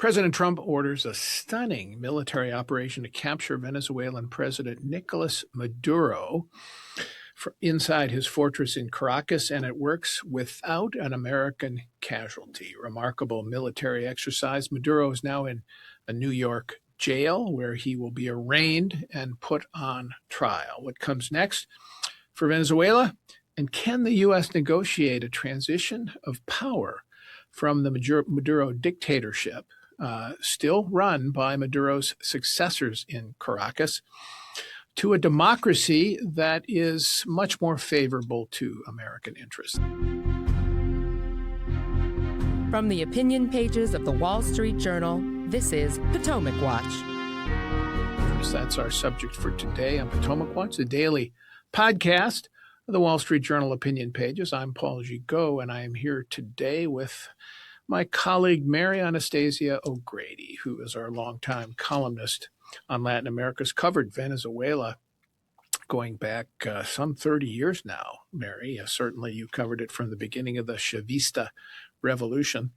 President Trump orders a stunning military operation to capture Venezuelan President Nicolás Maduro inside his fortress in Caracas, and it works without an American casualty. Remarkable military exercise. Maduro is now in a New York jail where he will be arraigned and put on trial. What comes next for Venezuela? And can the U.S. negotiate a transition of power from the Maduro dictatorship, still run by Maduro's successors in Caracas, to a democracy that is much more favorable to American interests? From the opinion pages of the Wall Street Journal, this is Potomac Watch. That's our subject for today on Potomac Watch, the daily podcast of the Wall Street Journal opinion pages. I'm Paul Gigot, and I am here today with my colleague Mary Anastasia O'Grady, who is our longtime columnist on Latin America's covered Venezuela going back some 30 years now, Mary. Certainly you covered it from the beginning of the Chavista revolution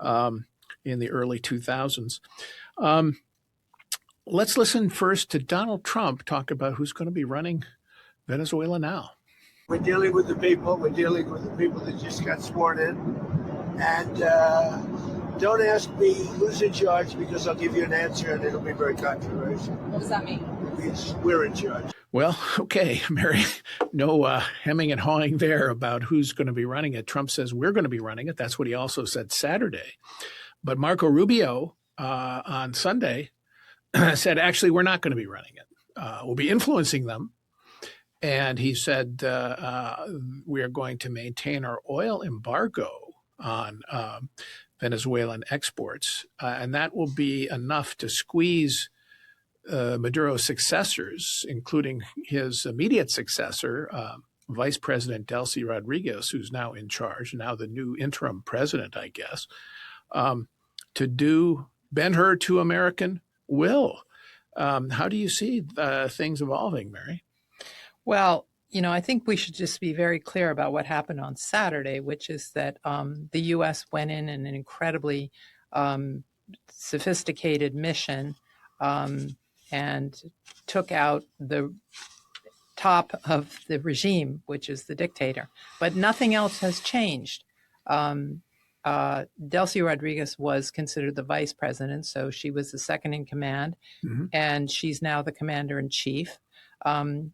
in the early 2000s. Let's listen first to Donald Trump talk about who's going to be running Venezuela now. We're dealing with the people. We're dealing with the people that just got sworn in. And don't ask me who's in charge, because I'll give you an answer and it'll be very controversial. What does that mean? We're in charge. Well, okay, Mary, no hemming and hawing there about who's going to be running it. Trump says we're going to be running it. That's what he also said Saturday. But Marco Rubio on Sunday said, actually, we're not going to be running it. We'll be influencing them. And he said we are going to maintain our oil embargo on Venezuelan exports. And that will be enough to squeeze Maduro's successors, including his immediate successor, Vice President Delcy Rodriguez, who's now in charge, now the new interim president, I guess, to bend her to American will. How do you see things evolving, Mary? Well, I think we should just be very clear about what happened on Saturday, which is that the U.S. went in an incredibly sophisticated mission and took out the top of the regime, which is the dictator. But nothing else has changed. Delcy Rodriguez was considered the vice president, so she was the second in command, and she's now the commander in chief.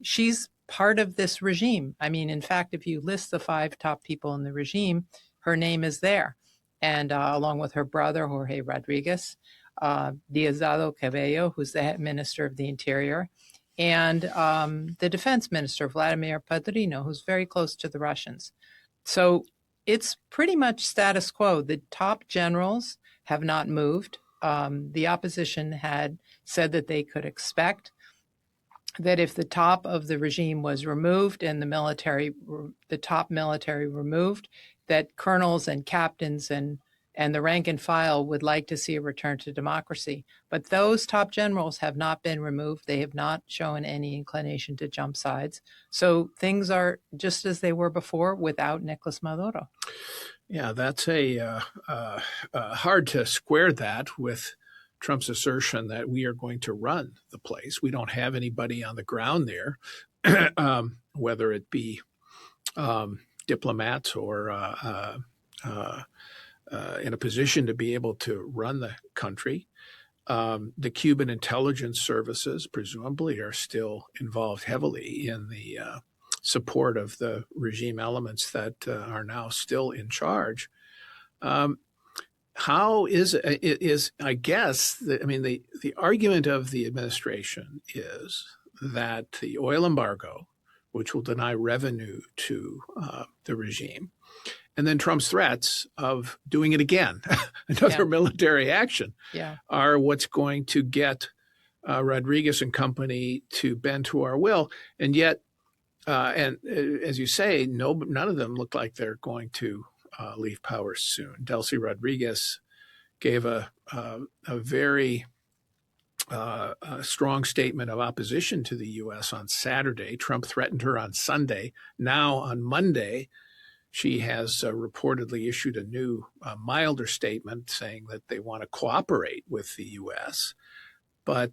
She's part of this regime. I mean, in fact, if you list the 5 top people in the regime, her name is there. And along with her brother, Jorge Rodriguez, Diosdado Cabello, who's the head minister of the Interior, and the defense minister, Vladimir Padrino, who's very close to the Russians. So it's pretty much status quo. The top generals have not moved. The opposition had said that they could expect that if the top of the regime was removed and the top military removed, that colonels and captains and the rank and file would like to see a return to democracy. But those top generals have not been removed. They have not shown any inclination to jump sides. So things are just as they were before without Nicolás Maduro. Yeah, that's hard to square that with Trump's assertion that we are going to run the place. We don't have anybody on the ground there, whether it be diplomats or in a position to be able to run the country. The Cuban intelligence services presumably are still involved heavily in the support of the regime elements that are now still in charge. How is I guess, the argument of the administration is that the oil embargo, which will deny revenue to the regime, and then Trump's threats of doing it again, another military action, are what's going to get Rodriguez and company to bend to our will. And yet, and as you say, none of them look like they're going to leave power soon. Delcy Rodriguez gave a very strong statement of opposition to the U.S. on Saturday. Trump threatened her on Sunday. Now on Monday, She has reportedly issued a new, milder statement saying that they want to cooperate with the U.S., but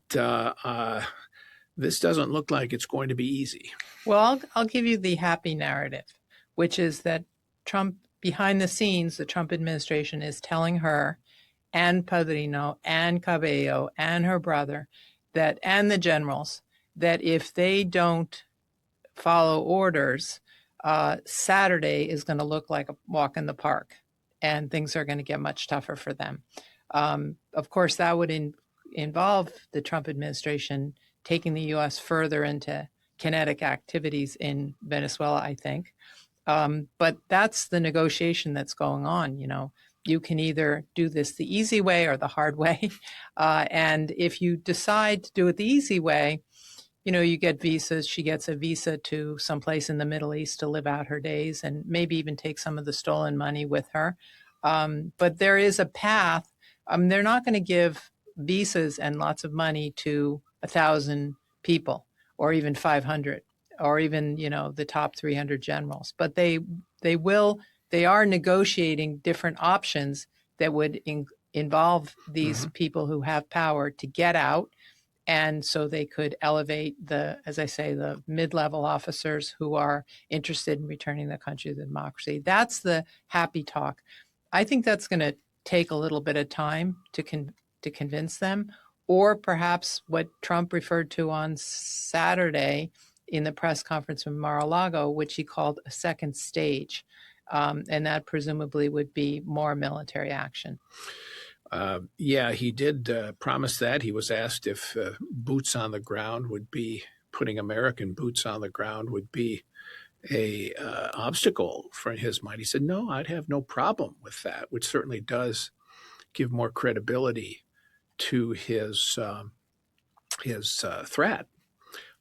this doesn't look like it's going to be easy. Well, I'll give you the happy narrative, which is that Trump, behind the scenes, the Trump administration is telling her and Padrino and Cabello and her brother that, and the generals, that if they don't follow orders, Saturday is going to look like a walk in the park, and things are going to get much tougher for them. Of course, that would involve the Trump administration taking the U.S. further into kinetic activities in Venezuela, I think. But that's the negotiation that's going on. You can either do this the easy way or the hard way. And if you decide to do it the easy way, you get visas. She gets a visa to someplace in the Middle East to live out her days and maybe even take some of the stolen money with her. But there is a path. They're not going to give visas and lots of money to 1,000 people or even 500 or even, the top 300 generals. But they are negotiating different options that would involve these people who have power to get out. And so they could elevate the mid-level officers who are interested in returning the country to democracy. That's the happy talk. I think that's going to take a little bit of time to convince them, or perhaps what Trump referred to on Saturday in the press conference in Mar-a-Lago, which he called a second stage. And that presumably would be more military action. Yeah, he did promise that. He was asked if boots on the ground would be, putting American boots on the ground would be a obstacle for his mind. He said, no, I'd have no problem with that, which certainly does give more credibility to his threat.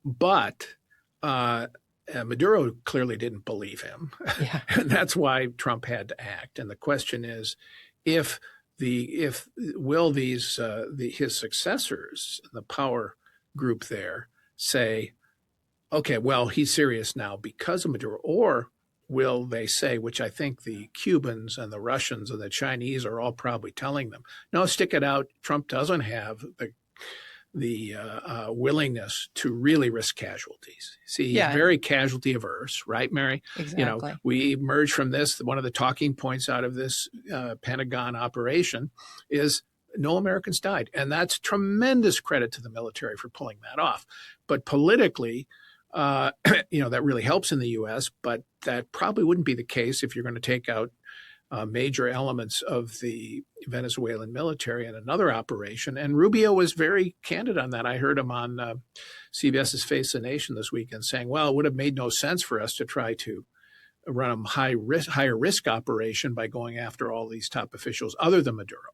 But Maduro clearly didn't believe him. Yeah. And that's why Trump had to act. And the question is, his successors, the power group there, say, okay, well, he's serious now because of Maduro, or will they say, which I think the Cubans and the Russians and the Chinese are all probably telling them, no, stick it out. Trump doesn't have the willingness to really risk casualties. See, he's very casualty averse, right, Mary? Exactly. We emerge from this. One of the talking points out of this Pentagon operation is no Americans died. And that's tremendous credit to the military for pulling that off. But politically, that really helps in the U.S., but that probably wouldn't be the case if you're going to take out major elements of the Venezuelan military in another operation. And Rubio was very candid on that. I heard him on CBS's Face the Nation this weekend saying, well, it would have made no sense for us to try to run a higher risk operation by going after all these top officials other than Maduro.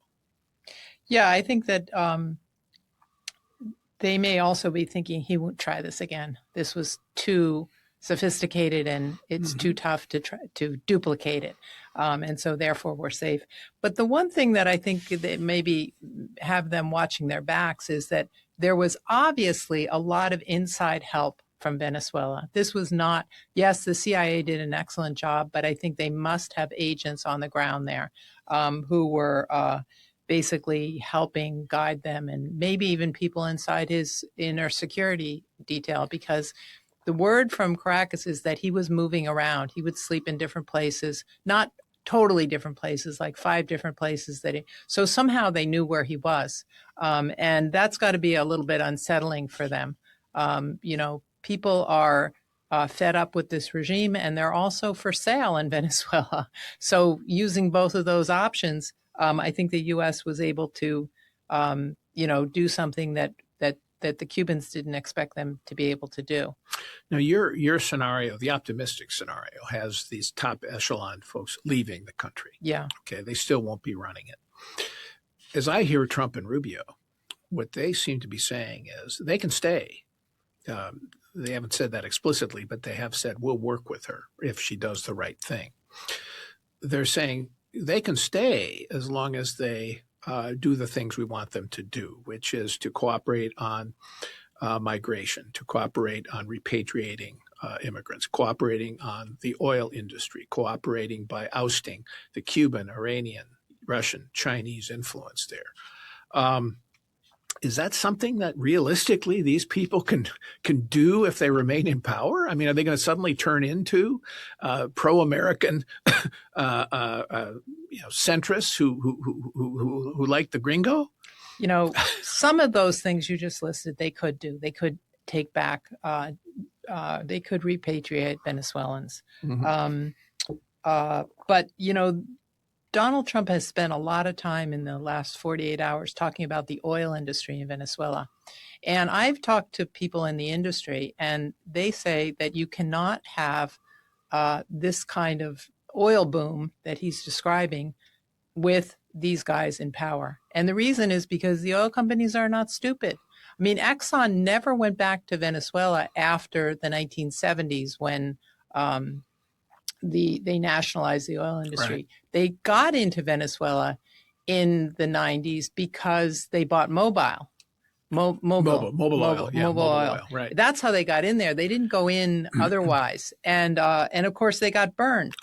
Yeah, I think that they may also be thinking he won't try this again. This was too sophisticated and it's too tough to try to duplicate it. And so therefore we're safe. But the one thing that I think that maybe have them watching their backs is that there was obviously a lot of inside help from Venezuela. This was not, yes, the CIA did an excellent job, but I think they must have agents on the ground there who were basically helping guide them, and maybe even people inside his inner security detail, because the word from Caracas is that he was moving around. He would sleep in different places, not totally different places, like 5 different places so somehow they knew where he was. And that's got to be a little bit unsettling for them. People are fed up with this regime, and they're also for sale in Venezuela. So using both of those options, I think the U.S. was able to, do something that the Cubans didn't expect them to be able to do. Now, your scenario, the optimistic scenario, has these top echelon folks leaving the country. Yeah. Okay, they still won't be running it. As I hear Trump and Rubio, what they seem to be saying is they can stay. They haven't said that explicitly, but they have said, we'll work with her if she does the right thing. They're saying they can stay as long as they do the things we want them to do, which is to cooperate on migration, to cooperate on repatriating immigrants, cooperating on the oil industry, cooperating by ousting the Cuban, Iranian, Russian, Chinese influence there. Is that something that realistically these people can do if they remain in power? I mean, are they going to suddenly turn into pro-American centrists who like the gringo? Some of those things you just listed, they could do. They could take back. They could repatriate Venezuelans. Mm-hmm. But Donald Trump has spent a lot of time in the last 48 hours talking about the oil industry in Venezuela. And I've talked to people in the industry, and they say that you cannot have this kind of oil boom that he's describing with these guys in power. And the reason is because the oil companies are not stupid. I mean, Exxon never went back to Venezuela after the 1970s when they nationalized the oil industry. Right. They got into Venezuela in the 90s because they bought Mobil oil. Right. That's how they got in there. They didn't go in otherwise. And of course, they got burned.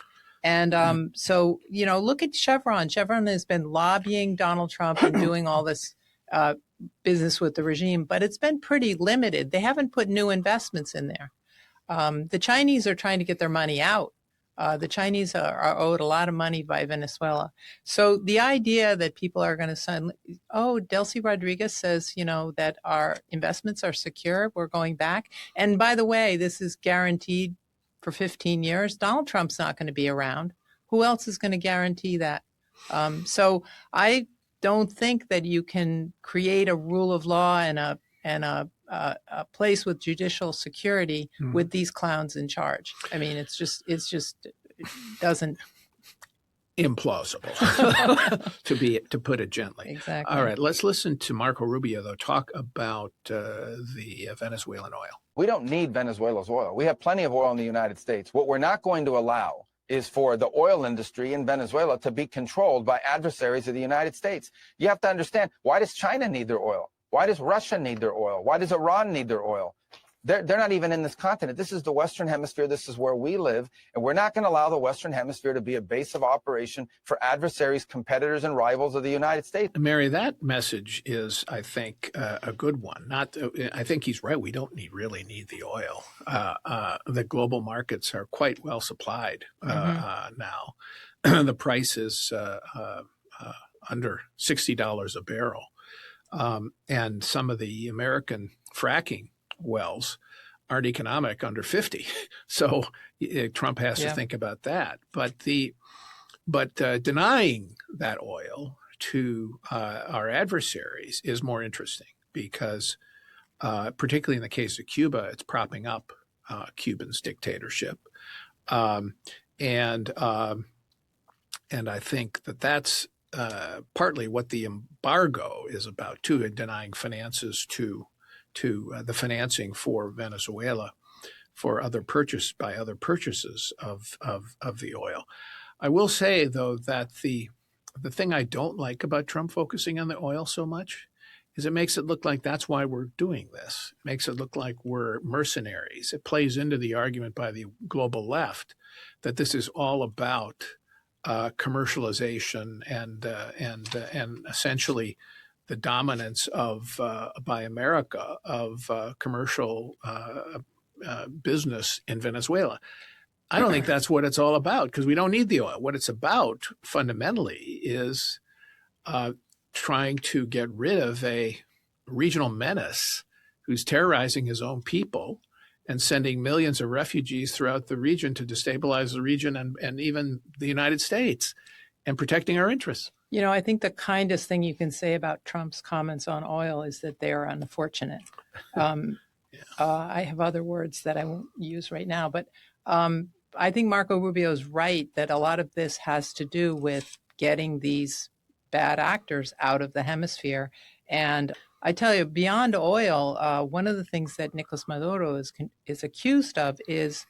And so, look at Chevron. Chevron has been lobbying Donald Trump and doing all this business with the regime, but it's been pretty limited. They haven't put new investments in there. The Chinese are trying to get their money out. The Chinese are owed a lot of money by Venezuela. So the idea that people are going to suddenly, Delcy Rodriguez says, that our investments are secure, we're going back. And by the way, this is guaranteed for 15 years. Donald Trump's not going to be around. Who else is going to guarantee that? So I don't think that you can create a rule of law and a place with judicial security with these clowns in charge. I mean, it doesn't. Implausible, to put it gently. Exactly. All right, let's listen to Marco Rubio, though, talk about the Venezuelan oil. We don't need Venezuela's oil. We have plenty of oil in the United States. What we're not going to allow is for the oil industry in Venezuela to be controlled by adversaries of the United States. You have to understand, why does China need their oil? Why does Russia need their oil? Why does Iran need their oil? They're not even in this continent. This is the Western Hemisphere. This is where we live. And we're not going to allow the Western Hemisphere to be a base of operation for adversaries, competitors, and rivals of the United States. Mary, that message is, I think, a good one. I think he's right. We don't really need the oil. The global markets are quite well supplied now. The price is under $60 a barrel. And some of the American fracking wells aren't economic under 50. So Trump has to think about that. But denying that oil to our adversaries is more interesting because, particularly in the case of Cuba, it's propping up Cuba's dictatorship. And I think that's partly what the embargo is about, too, denying finances to the financing for Venezuela for other purchases of the oil. I will say, though, that the thing I don't like about Trump focusing on the oil so much is it makes it look like that's why we're doing this. It makes it look like we're mercenaries. It plays into the argument by the global left that this is all about commercialization and essentially the dominance by America of commercial business in Venezuela. I don't think that's what it's all about because we don't need the oil. What it's about fundamentally is trying to get rid of a regional menace who's terrorizing his own people and sending millions of refugees throughout the region to destabilize the region and even the United States and protecting our interests. I think the kindest thing you can say about Trump's comments on oil is that they are unfortunate. I have other words that I won't use right now, but I think Marco Rubio is right that a lot of this has to do with getting these bad actors out of the hemisphere. And I tell you, beyond oil, one of the things that Nicolás Maduro is accused of is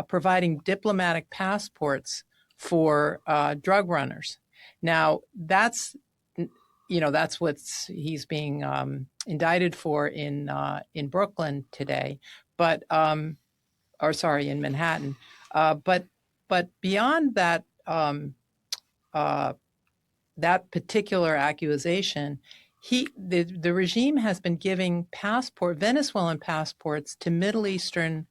providing diplomatic passports for drug runners. Now, that's that's what he's being indicted for in Brooklyn today, but in Manhattan. But beyond that, that particular accusation, the regime has been giving Venezuelan passports to Middle Eastern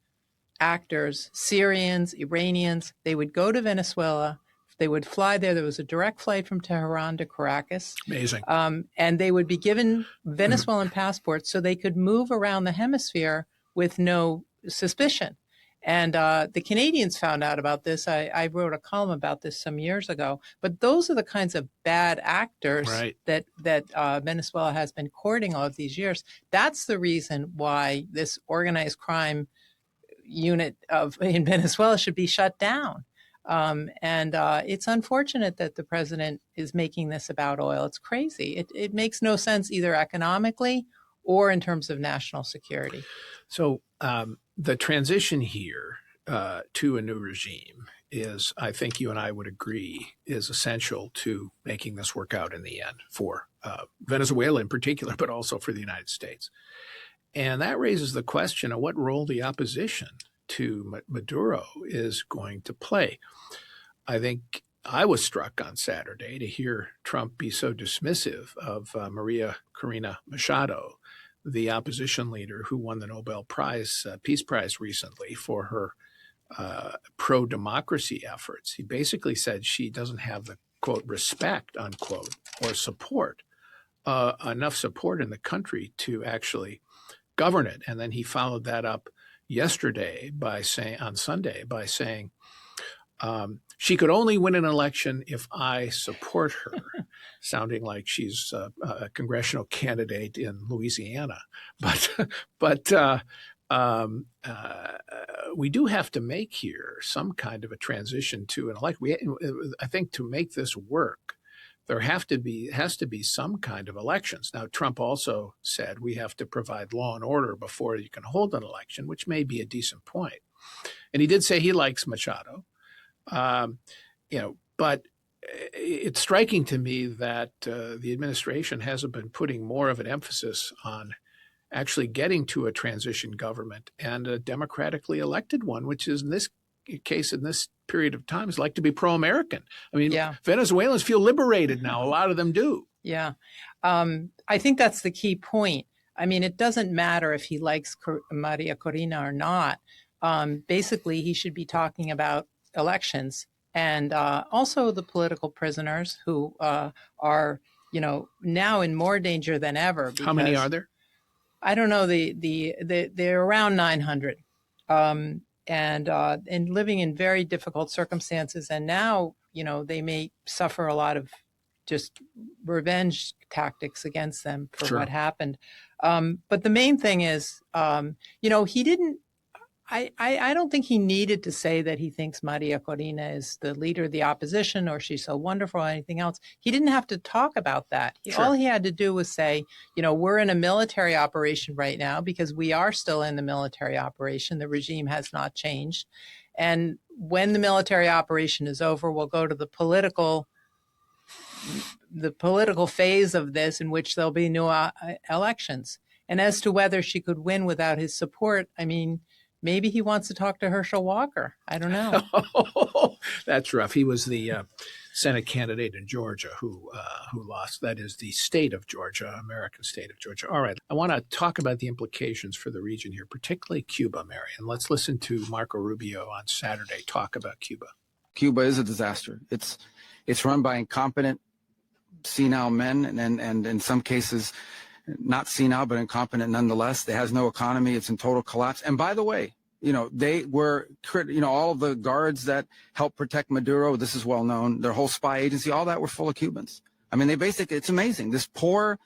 actors, Syrians, Iranians. They would go to Venezuela. They would fly there. There was a direct flight from Tehran to Caracas. Amazing. And they would be given Venezuelan passports so they could move around the hemisphere with no suspicion. And the Canadians found out about this. I wrote a column about this some years ago. But those are the kinds of bad actors that Venezuela has been courting all of these years. That's the reason why this organized crime unit in Venezuela should be shut down. And it's unfortunate that the president is making this about oil. It's crazy. It makes no sense either economically or in terms of national security. So the transition here to a new regime is, I think you and I would agree, is essential to making this work out in the end for Venezuela in particular, but also for the United States. And that raises the question of what role the opposition to Maduro is going to play. I think I was struck on Saturday to hear Trump be so dismissive of Maria Corina Machado, the opposition leader who won the Nobel Peace Prize recently for her pro-democracy efforts. He basically said she doesn't have the, quote, respect, unquote, or support, enough support in the country to actually govern it. And then he followed that up yesterday on Sunday by saying, she could only win an election if I support her, sounding like she's a congressional candidate in Louisiana. But we do have to make here some kind of a transition to an election. I think to make this work, there has to be some kind of elections. Now, Trump also said we have to provide law and order before you can hold an election, which may be a decent point. And he did say he likes Machado. But it's striking to me that the administration hasn't been putting more of an emphasis on actually getting to a transition government and a democratically elected one, which is in this case, in this period of time, is like to be pro-American. I mean, Venezuelans feel liberated now. A lot of them do. Yeah. I think that's the key point. I mean, it doesn't matter if he likes Maria Corina or not. Basically, he should be talking about elections and also the political prisoners who are, now in more danger than ever. How many are there? I don't know. They're around 900. And living in very difficult circumstances. And now, they may suffer a lot of just revenge tactics against them for what happened. But the main thing is, he didn't, I don't think he needed to say that he thinks Maria Corina is the leader of the opposition or she's so wonderful or anything else. He didn't have to talk about that. All he had to do was say, we're in a military operation right now because we are still in the military operation. The regime has not changed. And when the military operation is over, we'll go to the political phase of this in which there'll be new elections. And as to whether she could win without his support, I mean, maybe he wants to talk to Herschel Walker. I don't know. That's rough. He was the Senate candidate in Georgia who lost. That is the state of Georgia, American state of Georgia. All right. I want to talk about the implications for the region here, particularly Cuba, Mary. And let's listen to Marco Rubio on Saturday talk about Cuba. Cuba is a disaster. It's run by incompetent, senile men, and in some cases, not senile, but incompetent nonetheless. It has no economy. It's in total collapse. And by the way, they were, all of the guards that helped protect Maduro, this is well known, their whole spy agency, all that were full of Cubans. I mean, it's amazing. This poor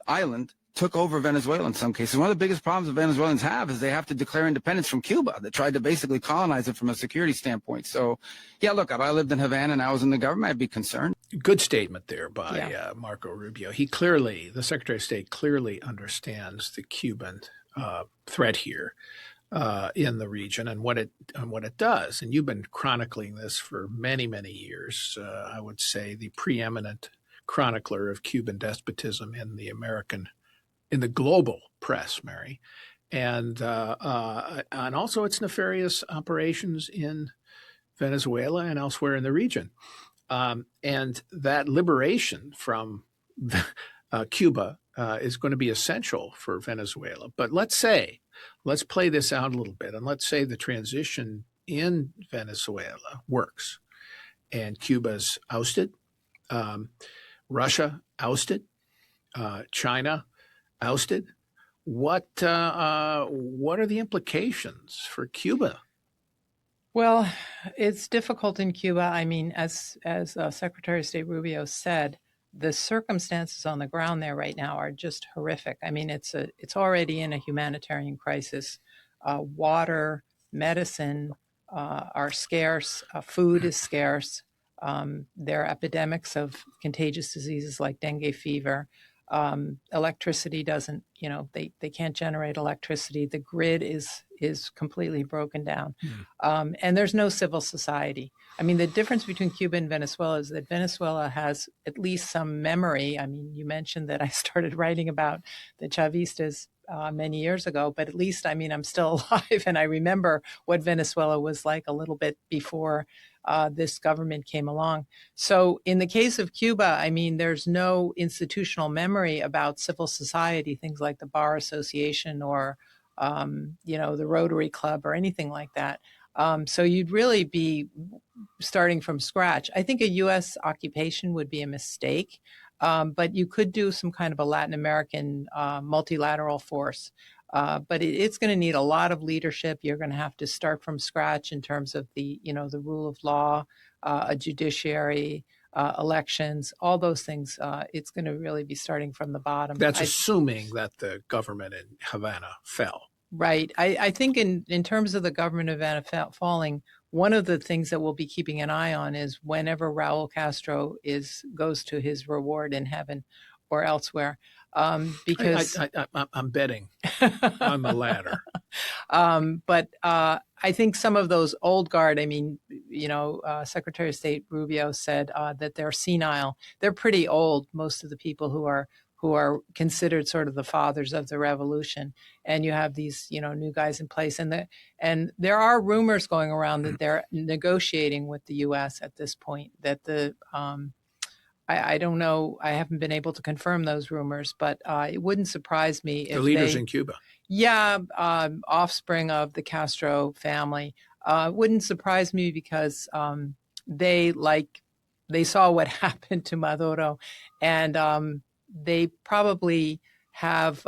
island took over Venezuela in some cases. One of the biggest problems the Venezuelans have is they have to declare independence from Cuba. They tried to basically colonize it from a security standpoint. So, yeah, look, if I lived in Havana and I was in the government, I'd be concerned. Good statement there by Marco Rubio. The Secretary of State clearly understands the Cuban threat here in the region and what it does. And you've been chronicling this for many, many years. I would say the preeminent chronicler of Cuban despotism in the global press, Mary, and also its nefarious operations in Venezuela and elsewhere in the region. And that liberation from Cuba is going to be essential for Venezuela. But let's play this out a little bit, and let's say the transition in Venezuela works, and Cuba's ousted, Russia ousted, China ousted. What are the implications for Cuba? Well, it's difficult in Cuba. I mean, as Secretary of State Rubio said, the circumstances on the ground there right now are just horrific. I mean, it's already in a humanitarian crisis. Water, medicine are scarce. Food is scarce. There are epidemics of contagious diseases like dengue fever. Electricity doesn't, they can't generate electricity. The grid is completely broken down. And there's no civil society. I mean, the difference between Cuba and Venezuela is that Venezuela has at least some memory. I mean, you mentioned that I started writing about the Chavistas many years ago, but at least, I mean, I'm still alive and I remember what Venezuela was like a little bit before this government came along. So in the case of Cuba, I mean, there's no institutional memory about civil society, things like the Bar Association or, the Rotary Club or anything like that. So you'd really be starting from scratch. I think a U.S. occupation would be a mistake, but you could do some kind of a Latin American multilateral force. But it's going to need a lot of leadership. You're going to have to start from scratch in terms of the rule of law, a judiciary, elections, all those things. It's going to really be starting from the bottom. That's assuming that the government in Havana fell. Right. I think in terms of the government of Havana falling, one of the things that we'll be keeping an eye on is whenever Raul Castro goes to his reward in heaven or elsewhere. Because I'm betting on the latter. But I think some of those old guard, I mean, Secretary of State Rubio said that they're senile. They're pretty old, most of the people who are considered sort of the fathers of the revolution. And you have these, new guys in place. And there are rumors going around that they're negotiating with the U.S. at this point, that I don't know. I haven't been able to confirm those rumors, but it wouldn't surprise me if the leaders in Cuba. Yeah, offspring of the Castro family. Wouldn't surprise me because they saw what happened to Maduro, and they probably have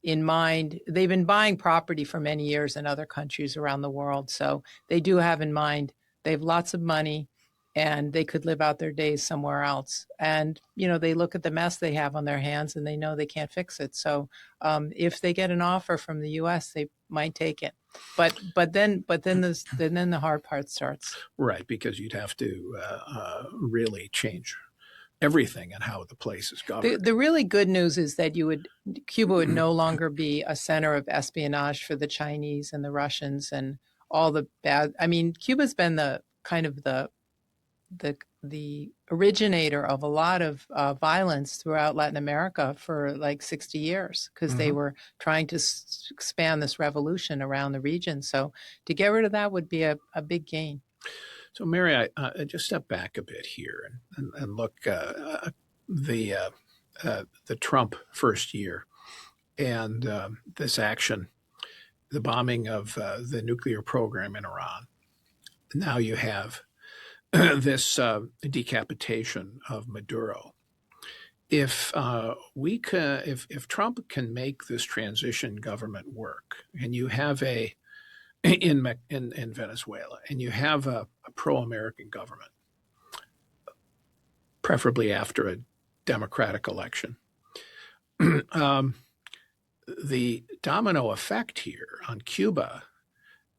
in mind. They've been buying property for many years in other countries around the world, so they do have in mind. They have lots of money, and they could live out their days somewhere else. And, they look at the mess they have on their hands and they know they can't fix it. So if they get an offer from the U.S., they might take it. But then the hard part starts. Right, because you'd have to really change everything and how the place is governed. The really good news is that Cuba would no longer be a center of espionage for the Chinese and the Russians and all the bad. I mean, Cuba's been the kind of the originator of a lot of violence throughout Latin America for like 60 years because they were trying to expand this revolution around the region. So to get rid of that would be a big gain. So Mary, I just step back a bit here and look the Trump first year and this action, the bombing of the nuclear program in Iran. Now you have this decapitation of Maduro. If Trump can make this transition government work, and you have in Venezuela, and you have a pro-American government, preferably after a democratic election, the domino effect here on Cuba,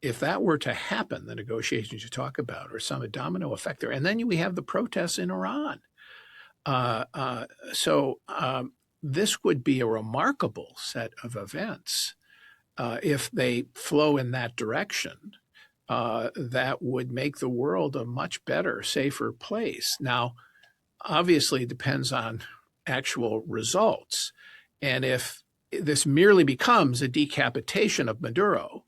if that were to happen, the negotiations you talk about, or some domino effect there, and then we have the protests in Iran. So this would be a remarkable set of events if they flow in that direction. That would make the world a much better, safer place. Now, obviously depends on actual results. And if this merely becomes a decapitation of Maduro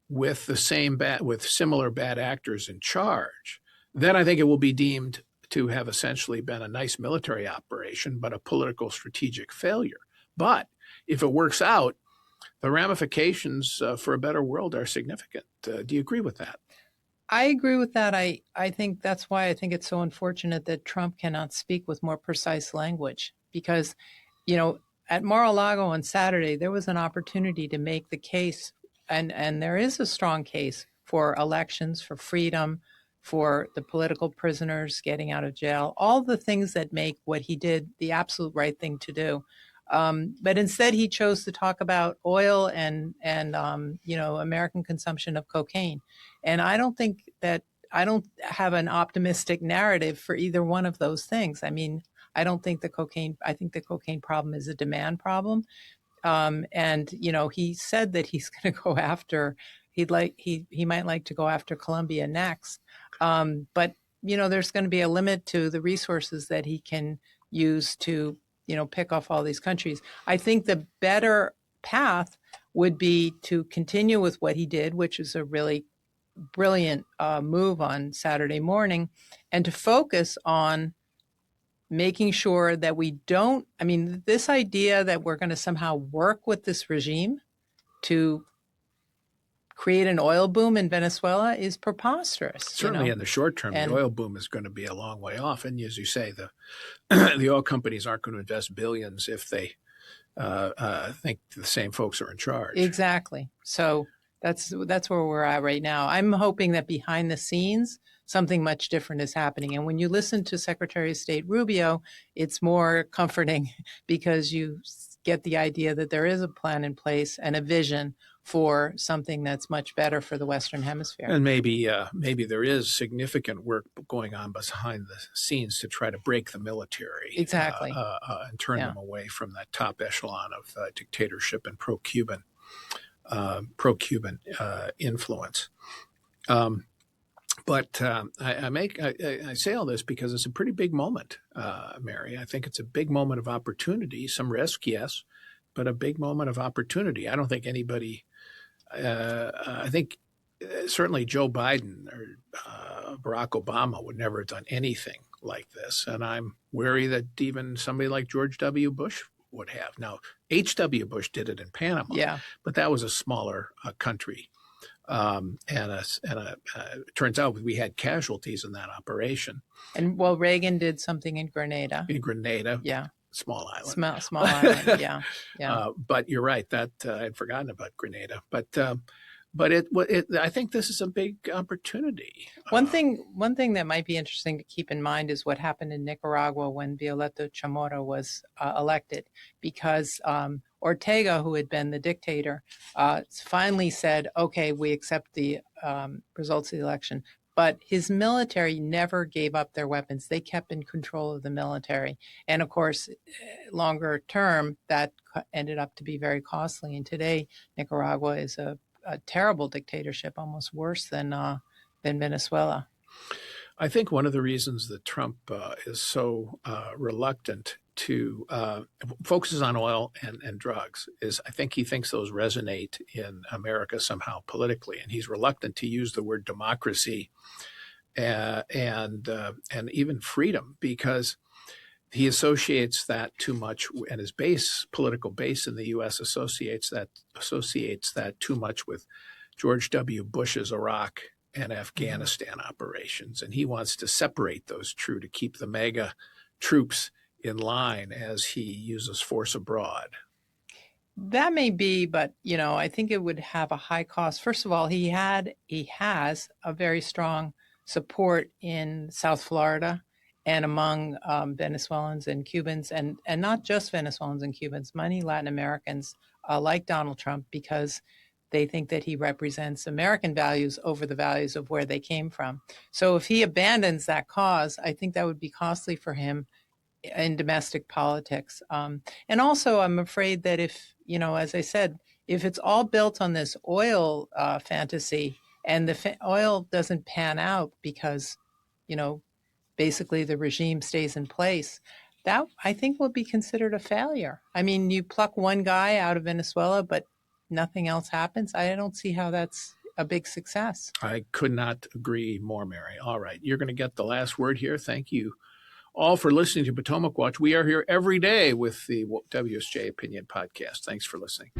with with similar bad actors in charge, then I think it will be deemed to have essentially been a nice military operation, but a political strategic failure. But if it works out, the ramifications for a better world are significant. Do you agree with that? I agree with that. I think that's why I think it's so unfortunate that Trump cannot speak with more precise language because, at Mar-a-Lago on Saturday, there was an opportunity to make the case, and there is a strong case for elections, for freedom, for the political prisoners getting out of jail, all the things that make what he did the absolute right thing to do. But instead, he chose to talk about oil and American consumption of cocaine. And I don't have an optimistic narrative for either one of those things. I mean, I think the cocaine problem is a demand problem. He said that he's going to go after, he might like to go after Colombia next. But there's going to be a limit to the resources that he can use to pick off all these countries. I think the better path would be to continue with what he did, which is a really brilliant move on Saturday morning, and to focus on making sure that this idea that we're going to somehow work with this regime to create an oil boom in Venezuela is preposterous. Certainly in the short term, the oil boom is going to be a long way off. And as you say, the oil companies aren't going to invest billions if they think the same folks are in charge. Exactly. So that's where we're at right now. I'm hoping that behind the scenes, something much different is happening. And when you listen to Secretary of State Rubio, it's more comforting because you get the idea that there is a plan in place and a vision for something that's much better for the Western Hemisphere. And maybe there is significant work going on behind the scenes to try to break the military. Exactly. And turn them away from that top echelon of dictatorship and pro-Cuban influence. But I say all this because it's a pretty big moment, Mary. I think it's a big moment of opportunity, some risk, yes, but a big moment of opportunity. I don't think anybody, I think certainly Joe Biden or Barack Obama would never have done anything like this. And I'm wary that even somebody like George W. Bush would have. Now, H.W. Bush did it in Panama, but that was a smaller country. It turns out we had casualties in that operation. And Reagan did something in Grenada. Small island. Small island. Yeah. But you're right that I'd forgotten about Grenada. But I think this is a big opportunity. One thing that might be interesting to keep in mind is what happened in Nicaragua when Violeta Chamorro was elected, because Ortega, who had been the dictator, finally said, okay, we accept the results of the election. But his military never gave up their weapons. They kept in control of the military. And of course, longer term, that ended up to be very costly. And today, Nicaragua is a terrible dictatorship, almost worse than Venezuela. I think one of the reasons that Trump is so reluctant to focuses on oil and drugs is I think he thinks those resonate in America somehow politically, and he's reluctant to use the word democracy and even freedom because he associates that too much, and his political base in the U.S. associates that too much with George W. Bush's Iraq and Afghanistan operations, and he wants to separate those two to keep the mega troops in line as he uses force abroad. That may be, but I think it would have a high cost. First of all, he has a very strong support in South Florida and among Venezuelans and Cubans, and not just Venezuelans and Cubans, many Latin Americans like Donald Trump because they think that he represents American values over the values of where they came from. So if he abandons that cause, I think that would be costly for him in domestic politics. And also, I'm afraid that if, as I said, if it's all built on this oil fantasy and the oil doesn't pan out because, basically the regime stays in place, that I think will be considered a failure. I mean, you pluck one guy out of Venezuela, but nothing else happens. I don't see how that's a big success. I could not agree more, Mary. All right. You're going to get the last word here. Thank you all for listening to Potomac Watch. We are here every day with the WSJ Opinion podcast. Thanks for listening.